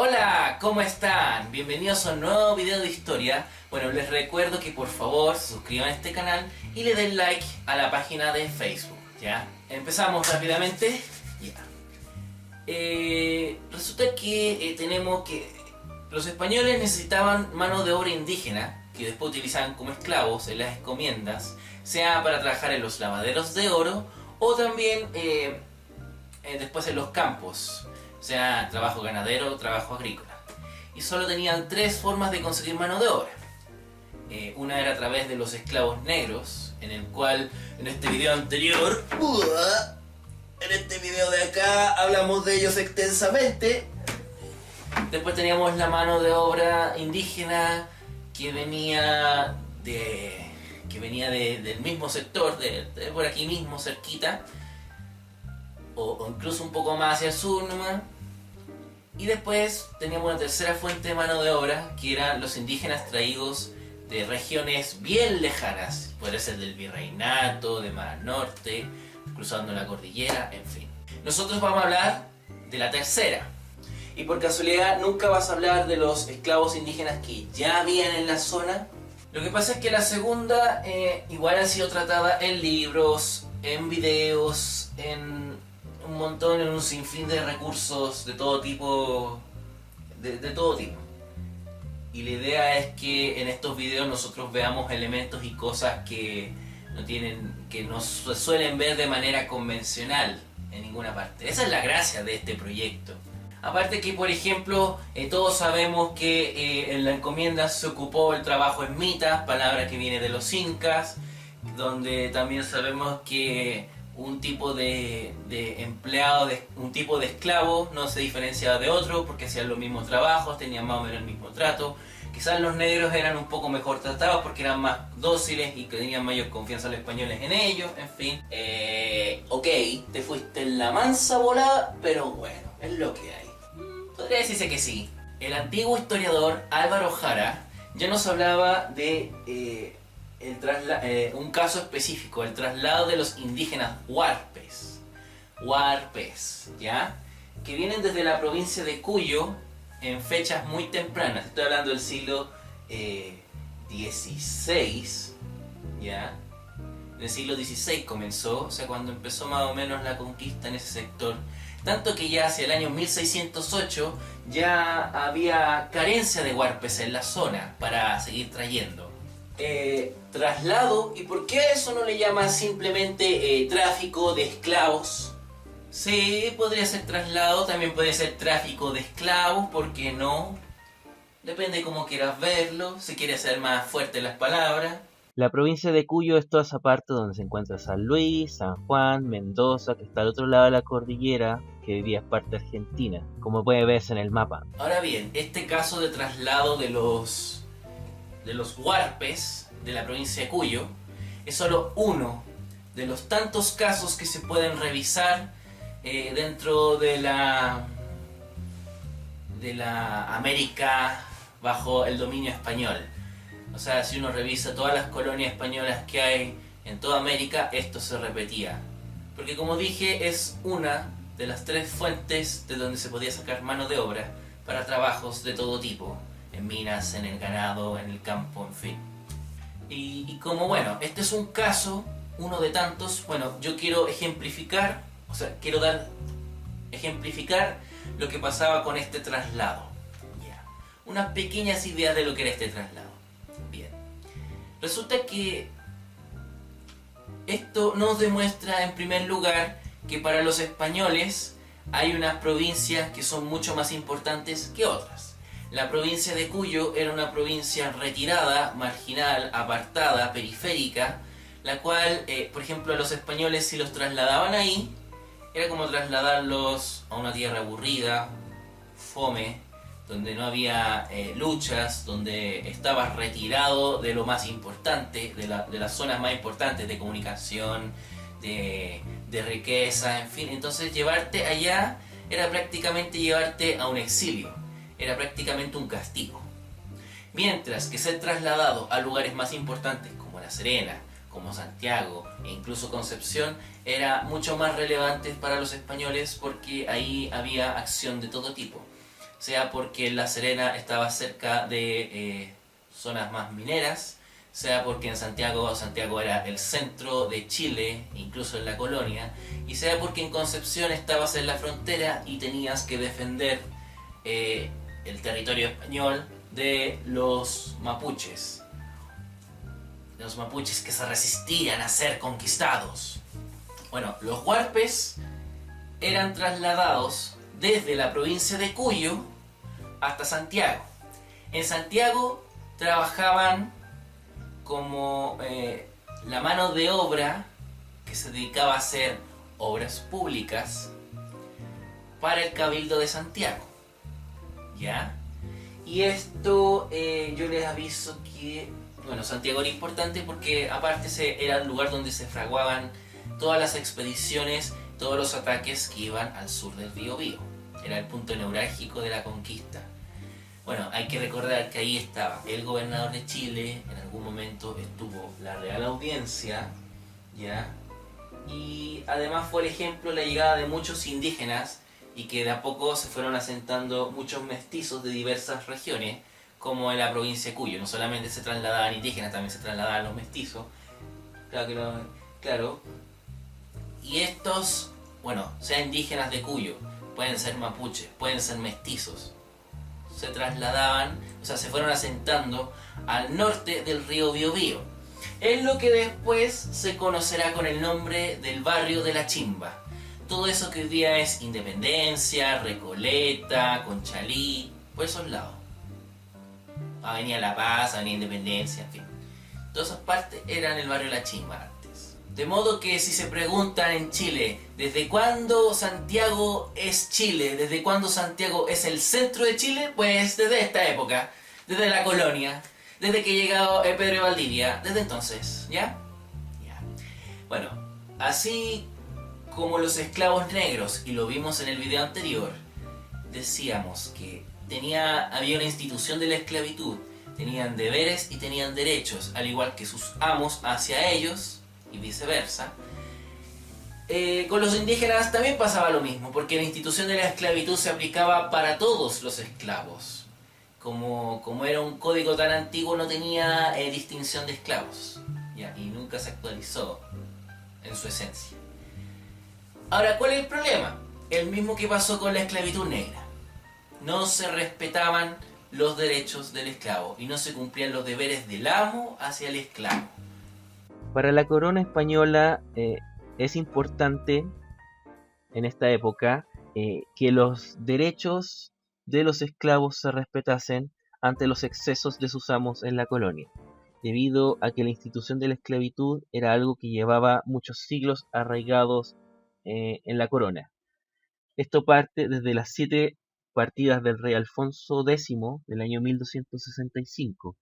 Hola, ¿cómo están? Bienvenidos a un nuevo video de historia. Bueno, les recuerdo que por favor se suscriban a este canal y le den like a la página de Facebook, ¿ya? Empezamos rápidamente. Ya. Resulta que tenemos que los españoles necesitaban mano de obra indígena que después utilizaban como esclavos en las encomiendas, sea para trabajar en los lavaderos de oro o también después en los campos, sea trabajo ganadero o trabajo agrícola. Y solo tenían tres formas de conseguir mano de obra. Una era a través de los esclavos negros, en el cual en este video anterior, en este video de acá, hablamos de ellos extensamente. Después teníamos la mano de obra indígena que venía del mismo sector, de por aquí mismo, cerquita, o incluso un poco más hacia el sur nomás. Y después teníamos una tercera fuente de mano de obra, que eran los indígenas traídos de regiones bien lejanas. Puede ser del Virreinato, de Mar Norte, cruzando la cordillera, en fin. Nosotros vamos a hablar de la tercera. Y por casualidad nunca vas a hablar de los esclavos indígenas que ya habían en la zona. Lo que pasa es que la segunda igual ha sido tratada en libros, en videos, en un montón, en un sinfín de recursos de todo tipo, de todo tipo. Y la idea es que en estos videos nosotros veamos elementos y cosas que no se suelen ver de manera convencional en ninguna parte. Esa es la gracia de este proyecto. Aparte que, por ejemplo, todos sabemos que en la encomienda se ocupó el trabajo en mitas, palabra que viene de los incas, donde también sabemos que un tipo de empleado, un tipo de esclavo no se diferenciaba de otro porque hacían los mismos trabajos, tenían más o menos el mismo trato. Quizás los negros eran un poco mejor tratados porque eran más dóciles y que tenían mayor confianza los españoles en ellos, en fin. Ok, te fuiste en la mansa volada, pero bueno, es lo que hay. Podría decirse que sí. El antiguo historiador Álvaro Jara ya nos hablaba de un caso específico, el traslado de los indígenas huarpes, ¿ya? Que vienen desde la provincia de Cuyo en fechas muy tempranas. Estoy hablando del siglo XVI, ¿ya? En el siglo XVI comenzó, o sea, cuando empezó más o menos la conquista en ese sector. Tanto que ya hacia el año 1608 ya había carencia de huarpes en la zona para seguir trayendo. Traslado, ¿y por qué a eso no le llaman simplemente tráfico de esclavos? Sí, podría ser traslado, también puede ser tráfico de esclavos, ¿por qué no? Depende de cómo quieras verlo, si quieres hacer más fuertes las palabras. La provincia de Cuyo es toda esa parte donde se encuentra San Luis, San Juan, Mendoza, que está al otro lado de la cordillera, que hoy día es parte argentina, como puede verse en el mapa. Ahora bien, este caso de traslado de los huarpes de la provincia de Cuyo es solo uno de los tantos casos que se pueden revisar dentro de la América bajo el dominio español. O sea, si uno revisa todas las colonias españolas que hay en toda América, esto se repetía. Porque como dije, es una de las tres fuentes de donde se podía sacar mano de obra para trabajos de todo tipo. En minas, en el ganado, en el campo, en fin. Y como bueno, este es un caso, uno de tantos, bueno, yo quiero ejemplificar lo que pasaba con este traslado. Yeah. Unas pequeñas ideas de lo que era este traslado. Bien. Resulta que esto nos demuestra en primer lugar que para los españoles hay unas provincias que son mucho más importantes que otras. La provincia de Cuyo era una provincia retirada, marginal, apartada, periférica, la cual, por ejemplo, a los españoles si los trasladaban ahí, era como trasladarlos a una tierra aburrida, fome, donde no había luchas, donde estabas retirado de lo más importante, de las zonas más importantes de comunicación, de riqueza, en fin. Entonces llevarte allá era prácticamente llevarte a un exilio. Era prácticamente un castigo. Mientras que ser trasladado a lugares más importantes como La Serena, como Santiago e incluso Concepción era mucho más relevante para los españoles porque ahí había acción de todo tipo. sea porque La Serena estaba cerca de zonas más mineras, sea porque en Santiago era el centro de Chile, incluso en la colonia, y sea porque en Concepción estabas en la frontera y tenías que defender el territorio español de los mapuches. Los mapuches que se resistían a ser conquistados. Bueno, los huarpes eran trasladados desde la provincia de Cuyo hasta Santiago. En Santiago trabajaban como la mano de obra que se dedicaba a hacer obras públicas para el Cabildo de Santiago. ¿Ya? Y esto yo les aviso que, bueno, Santiago era importante porque aparte era el lugar donde se fraguaban todas las expediciones, todos los ataques que iban al sur del Biobío. Era el punto neurálgico de la conquista. Bueno, hay que recordar que ahí estaba el gobernador de Chile, en algún momento estuvo la Real Audiencia, ¿ya? Y además fue el ejemplo la llegada de muchos indígenas y que de a poco se fueron asentando muchos mestizos de diversas regiones, como en la provincia de Cuyo. No solamente se trasladaban indígenas, también se trasladaban los mestizos. Claro. Y estos, bueno, sean indígenas de Cuyo, pueden ser mapuches, pueden ser mestizos, se trasladaban, o sea, se fueron asentando al norte del río Biobío. Es lo que después se conocerá con el nombre del barrio de La Chimba. Todo eso que hoy día es Independencia, Recoleta, Conchalí, por esos lados. Avenida La Paz, Avenida Independencia, en fin. Todas esas partes eran el barrio La Chimba antes. De modo que si se preguntan en Chile, ¿desde cuándo Santiago es Chile? ¿Desde cuándo Santiago es el centro de Chile? Pues desde esta época, desde la colonia, desde que llegó Pedro de Valdivia, desde entonces, ¿ya? Bueno, así como los esclavos negros, y lo vimos en el video anterior, decíamos que había una institución de la esclavitud, tenían deberes y tenían derechos, al igual que sus amos hacia ellos, y viceversa. Con los indígenas también pasaba lo mismo, porque la institución de la esclavitud se aplicaba para todos los esclavos. Como era un código tan antiguo, no tenía distinción de esclavos, ¿ya? Y nunca se actualizó en su esencia. Ahora, ¿cuál es el problema? El mismo que pasó con la esclavitud negra. No se respetaban los derechos del esclavo y no se cumplían los deberes del amo hacia el esclavo. Para la corona española es importante en esta época que los derechos de los esclavos se respetasen ante los excesos de sus amos en la colonia, debido a que la institución de la esclavitud era algo que llevaba muchos siglos arraigados en la corona. Esto parte desde las 7 partidas del rey Alfonso X del año 1265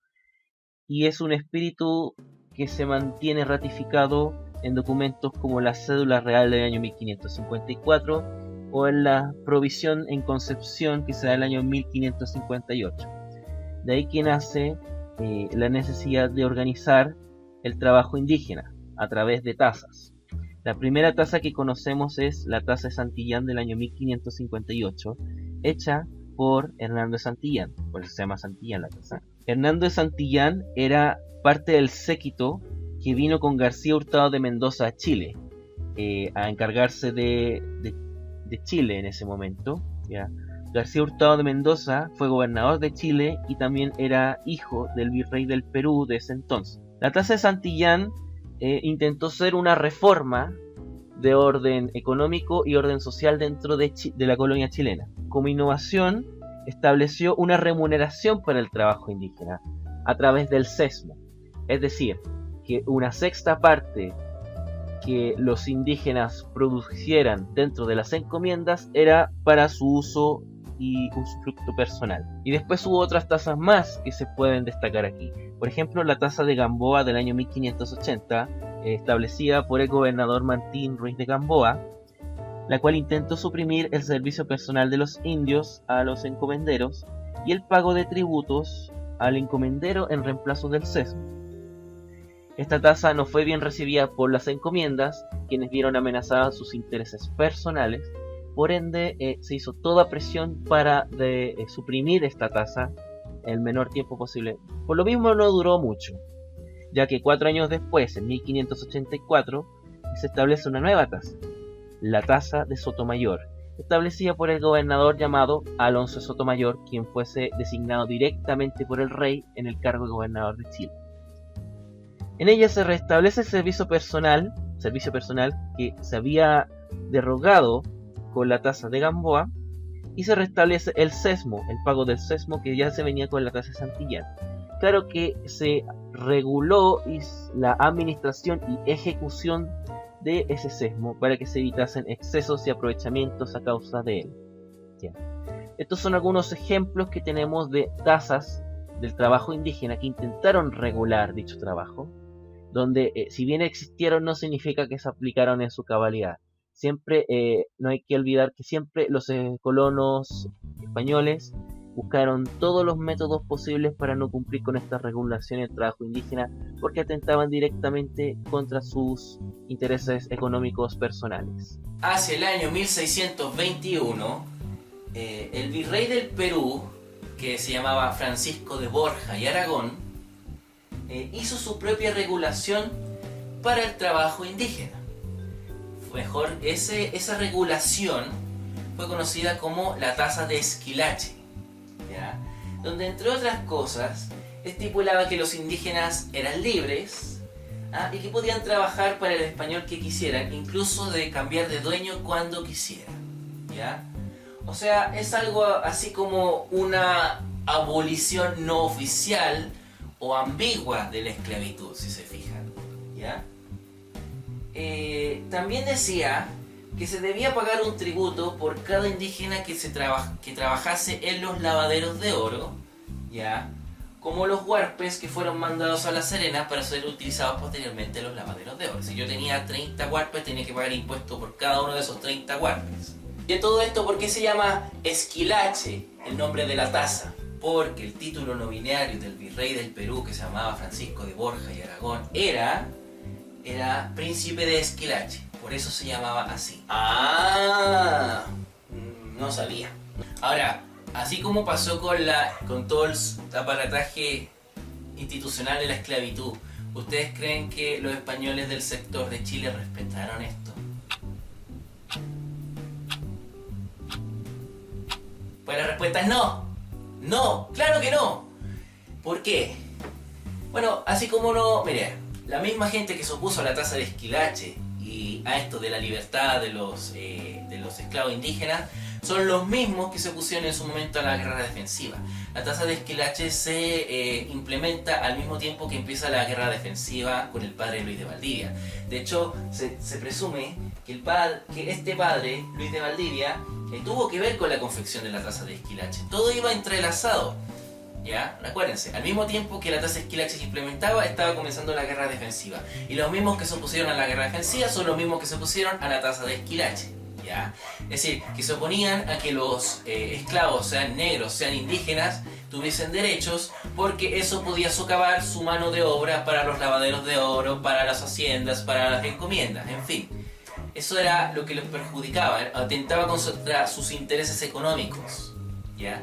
y es un espíritu que se mantiene ratificado en documentos como la Cédula Real del año 1554 o en la Provisión en Concepción que se da en el año 1558. De ahí que nace la necesidad de organizar el trabajo indígena a través de tasas. La primera tasa que conocemos es la tasa de Santillán del año 1558, hecha por Hernando de Santillán, por eso se llama Santillán la tasa. Hernando de Santillán era parte del séquito que vino con García Hurtado de Mendoza a Chile, a encargarse de Chile en ese momento, ¿ya? García Hurtado de Mendoza fue gobernador de Chile y también era hijo del virrey del Perú de ese entonces. La tasa de Santillán intentó ser una reforma de orden económico y orden social dentro de la colonia chilena. Como innovación, estableció una remuneración para el trabajo indígena a través del sesmo, es decir, que una sexta parte que los indígenas produjeran dentro de las encomiendas era para su uso y usufructo personal. Y después hubo otras tasas más que se pueden destacar aquí. Por ejemplo, la tasa de Gamboa del año 1580, establecida por el gobernador Martín Ruiz de Gamboa, la cual intentó suprimir el servicio personal de los indios a los encomenderos y el pago de tributos al encomendero en reemplazo del sesmo. Esta tasa no fue bien recibida por las encomiendas, quienes vieron amenazadas sus intereses personales, Por ende, se hizo toda presión para suprimir esta tasa en el menor tiempo posible. Por lo mismo no duró mucho, ya que 4 años después, en 1584, se establece una nueva tasa, la tasa de Sotomayor, establecida por el gobernador llamado Alonso de Sotomayor, quien fuese designado directamente por el rey en el cargo de gobernador de Chile. En ella se restablece el servicio personal que se había derogado con la tasa de Gamboa, y se restablece el sesmo, el pago del sesmo que ya se venía con la tasa de Santillán. Claro que se reguló la administración y ejecución de ese sesmo para que se evitasen excesos y aprovechamientos a causa de él. Bien. Estos son algunos ejemplos que tenemos de tasas del trabajo indígena que intentaron regular dicho trabajo, donde si bien existieron no significa que se aplicaron en su cabalidad. Siempre no hay que olvidar que siempre los colonos españoles buscaron todos los métodos posibles para no cumplir con esta regulación del trabajo indígena, porque atentaban directamente contra sus intereses económicos personales. Hacia el año 1621, el virrey del Perú, que se llamaba Francisco de Borja y Aragón, hizo su propia regulación para el trabajo indígena. Esa regulación fue conocida como la tasa de Esquilache, ¿ya? Donde entre otras cosas estipulaba que los indígenas eran libres y que podían trabajar para el español que quisieran, incluso de cambiar de dueño cuando quisieran, ¿ya? O sea, es algo así como una abolición no oficial o ambigua de la esclavitud, si se fijan, ¿ya? También decía que se debía pagar un tributo por cada indígena que trabajase en los lavaderos de oro, ¿ya? Como los huarpes que fueron mandados a La Serena para ser utilizados posteriormente en los lavaderos de oro. Si yo tenía 30 huarpes, tenía que pagar impuesto por cada uno de esos 30 huarpes. Y todo esto, ¿por qué se llama Esquilache, el nombre de la tasa? Porque el título nobiliario del virrey del Perú, que se llamaba Francisco de Borja y Aragón, era príncipe de Esquilache. Por eso se llamaba así. No sabía. Ahora, así como pasó con todo el aparataje institucional de la esclavitud, ¿ustedes creen que los españoles del sector de Chile respetaron esto? Pues la respuesta es no. No, claro que no. ¿Por qué? Bueno, así como no, mire, la misma gente que se opuso a la tasa de Esquilache y a esto de la libertad de los esclavos indígenas son los mismos que se opusieron en su momento a la guerra defensiva. La tasa de Esquilache se implementa al mismo tiempo que empieza la guerra defensiva con el padre Luis de Valdivia. De hecho, se presume que este padre, Luis de Valdivia, tuvo que ver con la confección de la tasa de Esquilache. Todo iba entrelazado, ¿ya? Acuérdense, al mismo tiempo que la tasa de Esquilache se implementaba, estaba comenzando la guerra defensiva. Y los mismos que se opusieron a la guerra defensiva son los mismos que se opusieron a la tasa de Esquilache, ¿ya? Es decir, que se oponían a que los esclavos, sean negros, sean indígenas, tuviesen derechos, porque eso podía socavar su mano de obra para los lavaderos de oro, para las haciendas, para las encomiendas, en fin. Eso era lo que los perjudicaba, atentaba contra sus intereses económicos, ¿ya?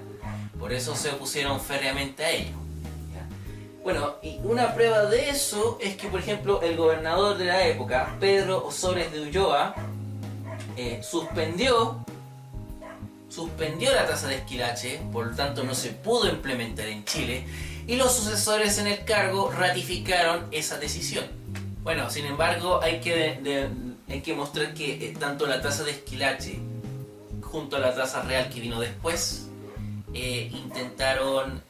Por eso se opusieron férreamente a ello, ¿ya? Bueno, y una prueba de eso es que, por ejemplo, el gobernador de la época, Pedro Osores de Ulloa, suspendió la tasa de Esquilache, por lo tanto no se pudo implementar en Chile, y los sucesores en el cargo ratificaron esa decisión. Bueno, sin embargo, hay que mostrar que tanto la tasa de Esquilache junto a la tasa real que vino después intentaron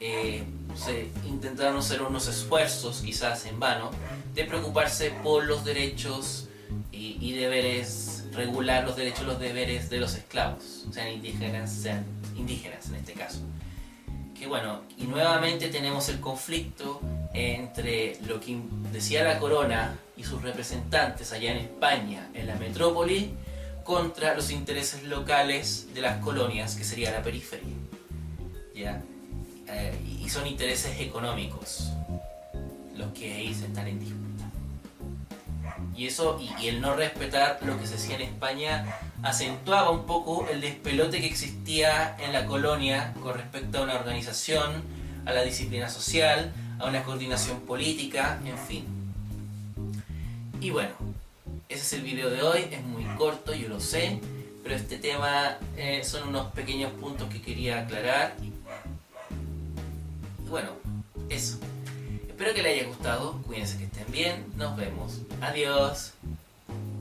hacer unos esfuerzos, quizás en vano, de preocuparse por los derechos y deberes, regular los derechos y los deberes de los esclavos, sean indígenas en este caso. Que bueno, y nuevamente tenemos el conflicto entre lo que decía la corona y sus representantes allá en España, en la metrópoli, contra los intereses locales de las colonias, que sería la periferia, ¿ya? Y son intereses económicos los que ahí se están en disputa. Y eso, y el no respetar lo que se hacía en España acentuaba un poco el despelote que existía en la colonia con respecto a una organización, a la disciplina social, a una coordinación política, en fin. Y bueno, ese es el video de hoy, es muy corto, yo lo sé, pero este tema son unos pequeños puntos que quería aclarar. Y bueno, eso. Espero que les haya gustado, cuídense que estén bien, nos vemos. Adiós.